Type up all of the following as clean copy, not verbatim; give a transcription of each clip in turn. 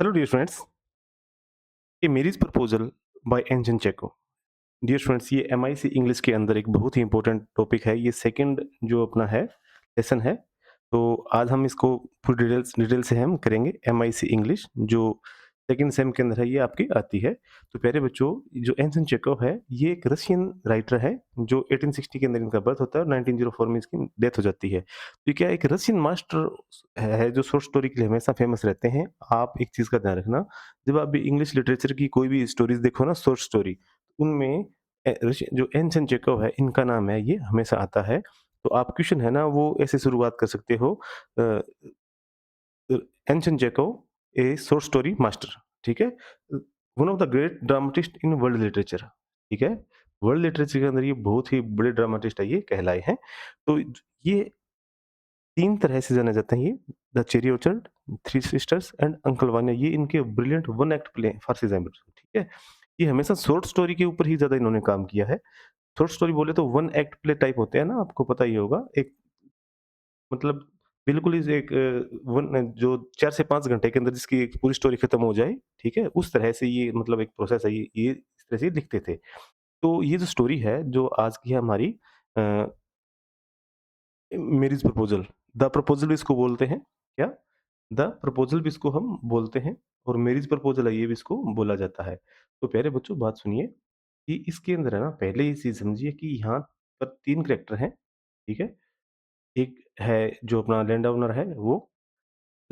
Hello dear friends, a marriage proposal by Anton Chekhov. Dear friends, ये MIC English के अंदर एक बहुत ही इंपॉर्टेंट टॉपिक है। ये सेकंड जो अपना है लेसन है। तो आज हम इसको पूरी डिटेल्स डिटेल से हम करेंगे। एमआईसी इंग्लिश जो सेकंड सेम के अंदर है, ये आपकी आती है। तो प्यारे बच्चों, जो एंजन चेकोव है, ये एक रशियन राइटर है जो 1860 के अंदर इनका बर्थ होता है और 1904 में इसकी डेथ हो जाती है। तो ये क्या एक रशियन मास्टर है जो शॉर्ट स्टोरी के लिए हमेशा फेमस रहते हैं। आप एक चीज़ का ध्यान रखना, जब आप भी इंग्लिश लिटरेचर की कोई भी स्टोरीज़ देखो ना, शॉर्ट स्टोरी, उनमें जो एंसन चेकोव है, इनका नाम है, ये हमेशा आता है। तो आप क्वेश्चन है ना, वो ऐसे शुरुआत कर सकते हो, अ, एंसन चेकोव ए शॉर्ट स्टोरी मास्टर, ठीक है? One of the great dramatist in world literature, ठीक है? वर्ल्ड लिटरेचर के अंदर ये बहुत ही बड़े ड्रामाटिस्ट है, ये कहलाए हैं। तो ये 3 तरह से जाने जाते हैं ये, the cherry orchard, three sisters and uncle Vanya. ये इनके ब्रिलियंट वन एक्ट प्ले फारसी ज़ैम्बर्स, ठीक है? ये हमेशा शॉर्ट स्टोरी के ऊपर ही ज़्यादा इन्होंने काम किया है। शॉर्ट स्टोरी बोले तो वन एक्ट प्ले टाइप होते हैं ना, आपको पता ही होगा। एक मतलब बिल्कुल ही एक वन जो 4 से 5 घंटे के अंदर जिसकी एक पूरी स्टोरी खत्म हो जाए, ठीक है? उस तरह से ये मतलब एक प्रोसेस है, ये इस तरह से लिखते थे। तो ये जो स्टोरी है, जो आज की है हमारी, अ, मैरिज प्रपोज़ल, द प्रपोज़ल भी इसको बोलते हैं। क्या? द प्रपोज़ल भी इसको हम बोलते हैं और मैरिज प्रपोज़ल है, ये भी इसको बोला जाता है। तो प्यारे बच्चों, बात सुनिए कि इसके अंदर है ना, पहले ये चीज़ समझिए कि यहाँ पर 3 कैरेक्टर हैं, ठीक है? एक है जो अपना लैंड ओनर है वो,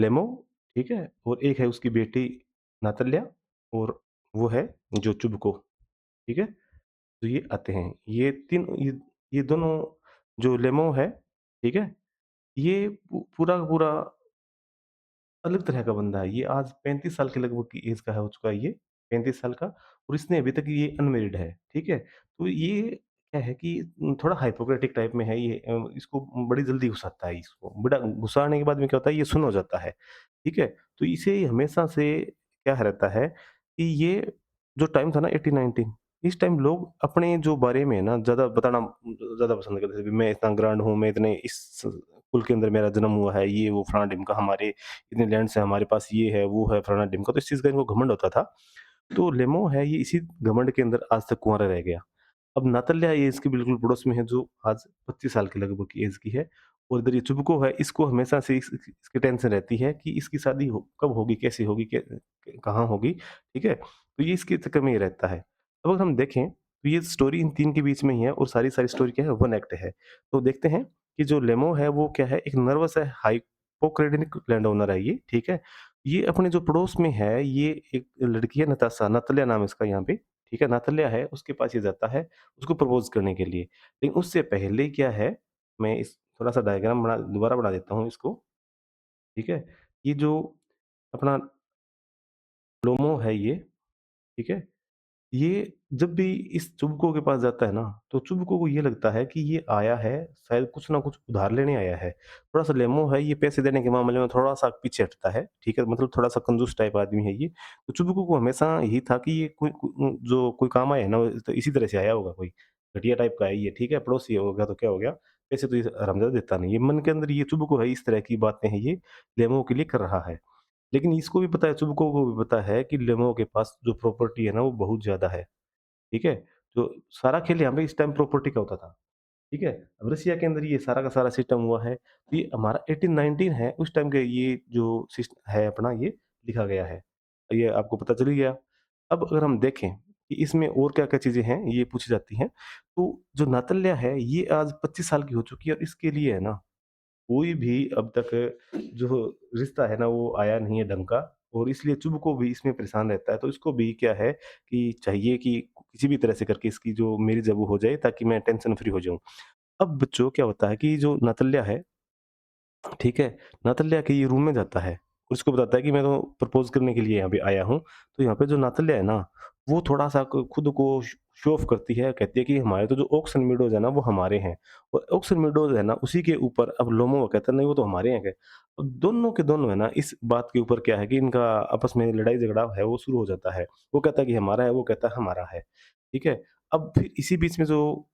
लेमो, ठीक है? और एक है उसकी बेटी नातल्या, और वो है जो चुबको, ठीक है? तो ये आते हैं। ये दोनों, जो लेमो है, ठीक है? ये पूरा का पूरा अलग तरह का बंदा है। ये आज 35 साल के लगभग की एज का हो चुका है ये, 35 साल का, और इसने अभी तक ये अनमैरिड है, ठीक है? तो ये क्या है कि थोड़ा हाइपोक्रेटिक टाइप में है ये, इसको बड़ी जल्दी घुसाता है इसको। बड़ा घुसाने के बाद में क्या होता है, ये सुन हो जाता है, ठीक है? तो इसे हमेशा से क्या रहता है कि ये जो टाइम था ना 1819, इस टाइम लोग अपने जो बारे में ना ज़्यादा बताना ज़्यादा पसंद करते थे। मैं इतना ग्रैंड हूँ, मैं इतने इस कुल के अंदर मेरा जन्म हुआ है, ये वो फलाना-ढिमका, हमारे इतने लैंड्स हैं, हमारे पास ये है, वो है, फलाना-ढिमका। तो इस चीज़ का इनको घमंड होता था। तो लेमो है, ये इसी घमंड के अंदर आज तक कुँवारा रह गया। अब नातल्या ये इसके बिल्कुल पड़ोस में है, जो आज 25 साल के लगभग की एज की है। और इधर ये चुबको है, इसको हमेशा से इसकी टेंशन रहती है कि इसकी शादी कब होगी, कैसे होगी, कहाँ होगी, ठीक है? तो ये इसके चक्कर में ये रहता है। अब अगर हम देखें तो ये स्टोरी इन 3 के बीच में ही है और सारी स्टोरी क्या है, वन एक्ट है। तो देखते हैं कि जो लेमो है वो क्या है, एक नर्वस है, हाइपोक्रेटिक लैंड ओनर है ये, ठीक है? ये अपने जो पड़ोस में है, ये एक लड़की है नताशा, नतल्या नाम है इसका यहाँ पे, ठीक है? नातल्या है, उसके पास ये जाता है उसको प्रपोज़ करने के लिए। लेकिन उससे पहले क्या है, मैं इस थोड़ा-सा डायग्राम दोबारा बना देता हूँ इसको, ठीक है? ये जो अपना लोमो है ये, ठीक है? ये जब भी इस चुबको के पास जाता है ना, तो चुबको को ये लगता है कि ये आया है, शायद कुछ ना कुछ उधार लेने आया है। थोड़ा-सा लेमो है, ये पैसे देने के मामले में थोड़ा-सा पीछे हटता है, ठीक है? मतलब थोड़ा-सा कंजूस टाइप आदमी है ये। तो चुबको को हमेशा यही था कि ये जो कोई काम आया है ना, तो इसी तरह से आया होगा कोई, घटिया टाइप का है ये, ठीक है? पड़ोसी होगा तो क्या हो गया, पैसे तो ये हरामज़ादा देता नहीं है। मन के अंदर ये चुबको है, इस तरह की बातें हैं ये लेमो के लिए कर रहा है। लेकिन इसको भी पता है, चुबको को भी पता है कि लेमो के पास जो प्रॉपर्टी है ना, वो बहुत ज़्यादा है। ठीक है? तो सारा खेल यहाँ पे इस टाइम प्रॉपर्टी का होता था, ठीक है? अब रसिया के अंदर ये सारा का सारा सिस्टम हुआ है, तो ये हमारा 1819 है, उस टाइम के ये जो है अपना, ये लिखा गया है। ये आपको पता चल ही गया। अब अगर हम देखें कि इसमें और क्या-क्या चीज़ें हैं, ये पूछी जाती हैं, तो जो नातल्या है, ये आज 25 साल की हो चुकी है और इसके लिए है ना, कोई भी अब तक जो रिश्ता है ना, वो आया नहीं है ढंग का, और इसलिए चुभ को भी इसमें परेशान रहता है। तो इसको भी क्या है कि चाहिए कि किसी भी तरह से करके इसकी जो मेरी जब वो हो जाए, ताकि मैं टेंशन फ्री हो जाऊँ। अब बच्चों क्या होता है कि जो नातल्या है, ठीक है? नातल्या के ये रूम में जाता है। उसको बताता है कि मैं तो प्रपोज़ करने के लिए यहाँ पे आया हूँ। तो यहाँ पे जो नातल्या है ना, वो थोड़ा-सा खुद को शो ऑफ करती है, कहती है कि हमारे तो जो ओक्सन मीडोज़ है ना, वो हमारे हैं। और ओक्सन मीडोज़ है ना, उसी के ऊपर अब लोमो कहता है नहीं, वो तो हमारे हैं। अब दोनों के दोनों है ना, इस बात के ऊपर क्या है कि इनका आपस में लड़ाई-झगड़ा है, वो शुरू हो जाता है। वो कहता है कि हमारा है, वो कहता है हमारा है। ठीक है? अब फिर इसी बीच में जो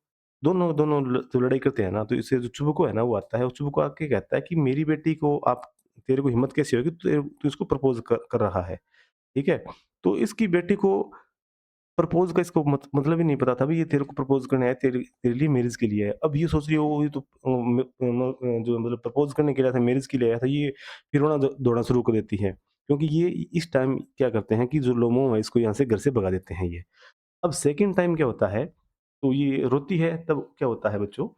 दोनों दोनों जो लड़ाई करते हैं ना, तो इससे जो चुबको है ना, वो आता है और चुबको आके कहता है कि मेरी बेटी को आप तेरे को हिम्मत कैसे होगी? तू इसको प्रपोज़ कर कर रहा है। ठीक है? तो इसकी बेटी को प्रपोज़ का इसको मतलब ही नहीं पता था भई ये तेरे को प्रपोज़ करने आया है, तेरे तेरे लिए मैरिज के लिए है। अब ये सोच रही है वो ये तो जो मतलब प्रपोज़ करने के लिए आया था, मैरिज के लिए आया था, ये फिर रोना दौड़ना शुरू कर देती है। क्योंकि ये इस टाइम क्या करते हैं कि जो लोमो है इसको यहाँ से घर से भगा देते हैं ये। अब सेकंड टाइम क्या होता है, तो ये रोती है तब क्या होता है बच्चों,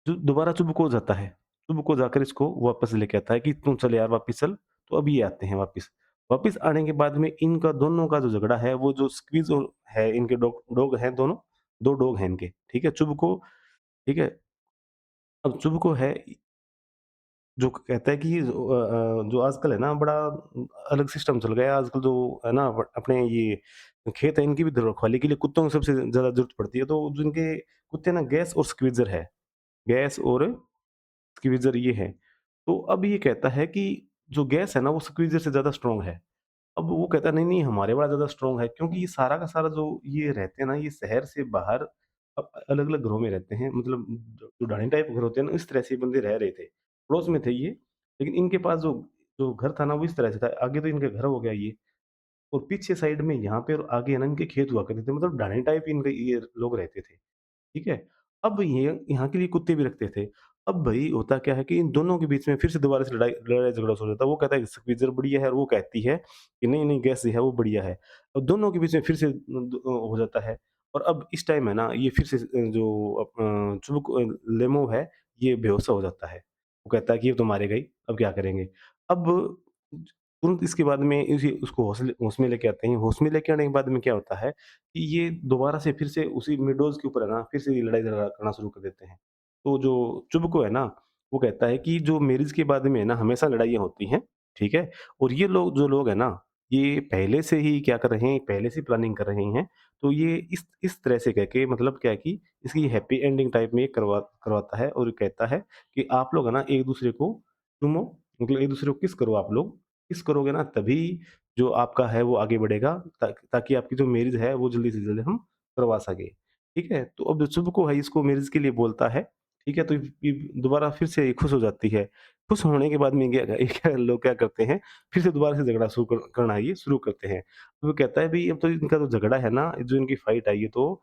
जो दोबारा चुबुक हो जाता है। चुबुक हो जाकर इसको वापस लेके आता है कि तू चल यार वापिस चल, तो अब ये आते हैं वापिस। वापिस आने के बाद में इनका दोनों का जो झगड़ा है वो जो स्क्वीज़ है इनके डॉग डॉग हैं दोनों, 2 डॉग हैं इनके, ठीक है? चुबुको ठीक है? अब चुबुको है जो कहता है कि जो आजकल है ना बड़ा अलग सिस्टम चल गया है आजकल जो है ना अपने ये खेत है इनकी भी रखवाली के लिए कुत्तों की सबसे ज़्यादा ज़रूरत पड़ती है। तो जो इनके कुत्ते ना गैस और स्क्वीज़र है। गैस और स्क्वीज़र ये है। तो अब ये कहता है कि जो गैस है ना वो स्क्वीज़र से ज़्यादा स्ट्रॉन्ग है। अब वो कहता है नहीं, नहीं हमारे बड़ा ज़्यादा स्ट्रॉन्ग है क्योंकि ये सारा का सारा जो ये रहते हैं ना ये शहर से बाहर अलग-अलग घरों में रहते हैं। मतलब जो ढाणी टाइप घर होते हैं ना इस तरह से बंदे रह रहे थे। पड़ोस में थे ये, लेकिन इनके पास जो जो घर था ना वो इस तरह से था। आगे तो इनका घर हो गया ये और पीछे साइड में यहाँ पे और आगे है ना इनके खेत हुआ करते थे। मतलब ढाणी टाइप इनके ये लोग रहते थे। ठीक है? अब ये यहाँ के लिए कुत्ते भी रखते थे। अब भई होता क्या है कि इन दोनों के बीच में फिर से दोबारा से लड़ाई-झगड़ा शुरू हो जाता है। वो कहता है कि स्क्वीज़र बढ़िया है और वो कहती है कि नहीं, नहीं गैस जो है वो बढ़िया है। अब दोनों के बीच में फिर से हो जाता है और अब इस टाइम है ना ये फिर से जो चुबुक लेमो है ये बेहोश हो जाता है। वो कहता है कि ये तो मारेगा ही, अब क्या करेंगे? अब तुरंत इसके बाद में इसी उसको होश में लेके आते हैं। होश में लेके आने के बाद में क्या होता है कि ये दोबारा से फिर से उसी मिडोज़ के ऊपर है ना, फिर से ये लड़ाई-झगड़ा करना शुरू कर देते हैं। तो जो चुबको है ना, वो कहता है कि जो मैरिज के बाद में है ना, हमेशा लड़ाइयाँ होती हैं, ठीक है? और ये लोग जो लोग हैं ना, ये पहले से ही क्या कर रहे हैं, पहले से प्लानिंग कर रहे हैं। तो ये इस तरह से कह के मतलब क्या है कि इसकी हैप्पी एंडिंग टाइप में करवाता है और कहता है कि आप लोग है ना, एक-दूसरे को चूमो, मतलब एक-दूसरे को किस करो आप लोग। किस करोगे ना तभी जो आपका है वो आगे बढ़ेगा ताकि आपकी जो मैरिज है वो जल्दी से जल्दी हम करवा सकें। ठीक है? तो अब जो चुबको है इसको मैरिज के लिए बोलता है, ठीक है? तो ये दोबारा फिर से खुश हो जाती है। खुश होने के बाद में ये क्या लोग क्या करते हैं, फिर से दोबारा से झगड़ा करना ये शुरू करते हैं। तो वो कहता है भई अब तो इनका जो झगड़ा है ना, जो इनकी फाइट है ये तो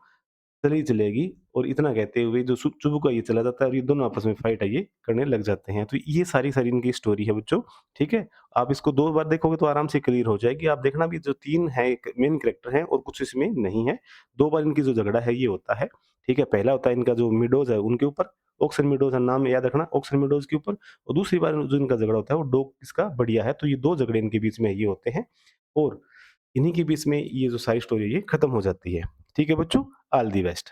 चली चलेगी और इतना कहते हुए जो चुबुका ये चला जाता है और ये दोनों आपस में फाइट है ये करने लग जाते हैं। तो ये सारी-सारी इनकी स्टोरी है बच्चों, ठीक है? आप इसको 2 बार देखोगे तो आराम से क्लियर हो जाएगी। आप देखना भी जो 3 है एक मेन कैरेक्टर हैं और कुछ इसमें नहीं है। 2 बार इनकी जो झगड़ा है ये होता है, ठीक है? पहला होता है इनका जो मिडोज़ है उनके ऊपर, ओक्सन मिडोज़ है नाम याद रखना ओक्सन मिडोज़ के ऊपर और दूसरी बार जो इनका झगड़ा होता है वो डॉग किसका बढ़िया है। तो ये 2 झगड़े इनके बीच में ये होते हैं और इन्हीं के बीच में ये जो सारी स्टोरी है ये खत्म हो जाती है। ठीक है बच्चों? All the best.